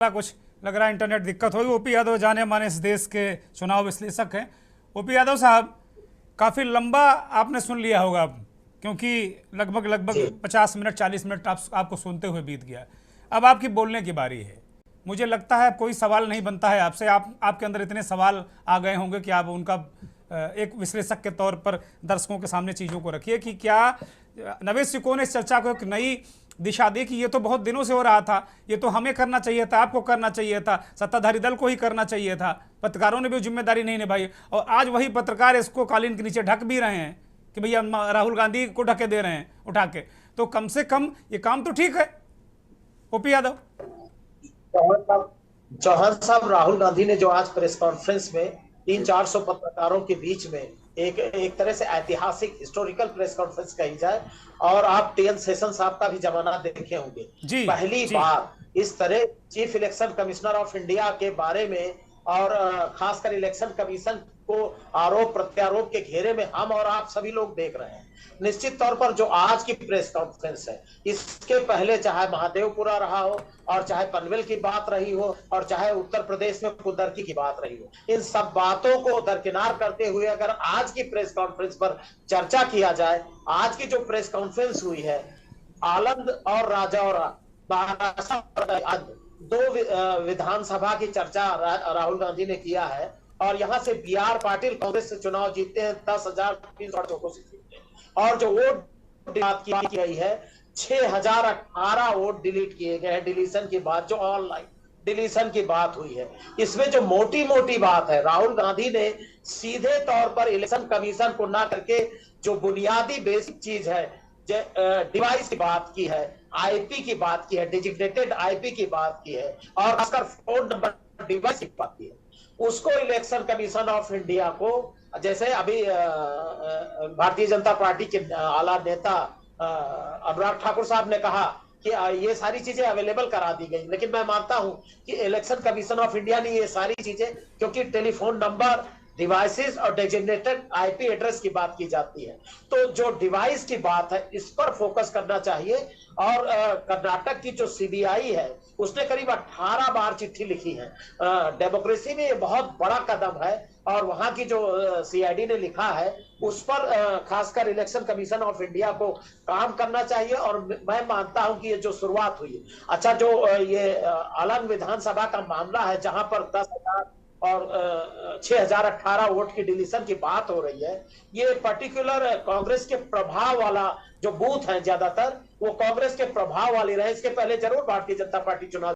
कुछ लग रहा है इंटरनेट दिक्कत होगी। ओपी यादव जाने माने इस देश के चुनाव विश्लेषक हैं। ओपी यादव साहब, काफ़ी लंबा आपने सुन लिया होगा अब, क्योंकि लगभग जी। 50 मिनट 40 मिनट आपको सुनते हुए बीत गया। अब आपकी बोलने की बारी है। मुझे लगता है कोई सवाल नहीं बनता है आपसे, आपके अंदर इतने सवाल आ गए होंगे कि आप उनका एक विश्लेषक के तौर पर दर्शकों के सामने चीज़ों को रखिए कि क्या नवेश सिकों ने इस चर्चा को एक नई दिशा दी कि ये तो बहुत दिनों से हो रहा था, ये तो हमें करना चाहिए था, आपको करना चाहिए था, सत्ताधारी दल को ही करना चाहिए था, पत्रकारों ने भी जिम्मेदारी नहीं निभाई, और आज वही पत्रकार इसको कालीन के नीचे ढक भी रहे हैं कि भैया राहुल गांधी को ढके दे रहे हैं उठा के। तो कम से कम ये काम तो ठीक है ओपी यादव। चौहान साहब, राहुल गांधी ने जो आज प्रेस कॉन्फ्रेंस में 300-400 पत्रकारों के बीच में एक एक तरह से ऐतिहासिक हिस्टोरिकल प्रेस कॉन्फ्रेंस कही जाए, और आप टीएन सेशन साहब का भी जमाना देखे होंगे। जी पहली जी। बार इस तरह chief election commissioner of India के बारे में, और खासकर इलेक्शन कमीशन को आरोप प्रत्यारोप के घेरे में हम और आप सभी लोग देख रहे हैं। निश्चित तौर पर जो आज की प्रेस कॉन्फ्रेंस है, इसके पहले चाहे महादेवपुरा रहा हो, और चाहे पनवेल की बात रही हो, और चाहे उत्तर प्रदेश में कुदरती की बात रही हो, इन सब बातों को दरकिनार करते हुए अगर आज की प्रेस कॉन्फ्रेंस पर चर्चा किया जाए, आज की जो प्रेस कॉन्फ्रेंस हुई है, आलंद और राजौरा, महाराष्ट्र, दो विधानसभा की चर्चा राहुल गांधी ने किया है, और यहां से बी.आर. पाटिल कांग्रेस से चुनाव जीतते हैं 10,300 से जीतते हैं, और जो वोट बात की गई है 6,018 वोट डिलीट किए गए हैं। डिलीशन की बात, जो ऑनलाइन डिलीशन की बात हुई है, इसमें जो मोटी मोटी बात है, राहुल गांधी ने सीधे तौर पर इलेक्शन कमीशन को ना करके जो बुनियादी बेसिक चीज है, डिवाइस की बात की है, आईपी की बात की है, डिजिटेटेड आईपी की बात की है, और खासकर फोन नंबर डिवाइस की बात की है, उसको इलेक्शन कमीशन ऑफ इंडिया को, जैसे अभी भारतीय जनता पार्टी के आला नेता अनुराग ठाकुर साहब ने कहा कि ये सारी चीजें अवेलेबल करा दी गई, लेकिन मैं मानता हूं कि इलेक्शन कमीशन ऑफ इंडिया ने ये सारी चीजें, क्योंकि टेलीफोन नंबर, डिवाइसेस और डेजिग्नेटेड आईपी एड्रेस की बात की जाती है, तो जो डिवाइस की बात है इस पर फोकस करना चाहिए। और कर्नाटक की जो सीबीआई है, उसने करीब 18 बार चिट्ठी लिखी है। डेमोक्रेसी में ये बहुत बड़ा कदम है, और वहां की जो सीआईडी ने लिखा है उस पर खासकर इलेक्शन कमीशन ऑफ इंडिया को काम करना चाहिए। और मैं मानता हूं कि ये जो शुरुआत हुई है, अच्छा, जो ये अलग विधानसभा का मामला है जहां पर 10,000 और 6,018 वोट की डिलीशन की बात हो रही है, ये पर्टिकुलर कांग्रेस के प्रभाव वाला जो बूथ है, ज्यादातर वो कांग्रेस के प्रभाव वाली रहे। इसके पहले जरूर भारतीय जनता पार्टी चुनाव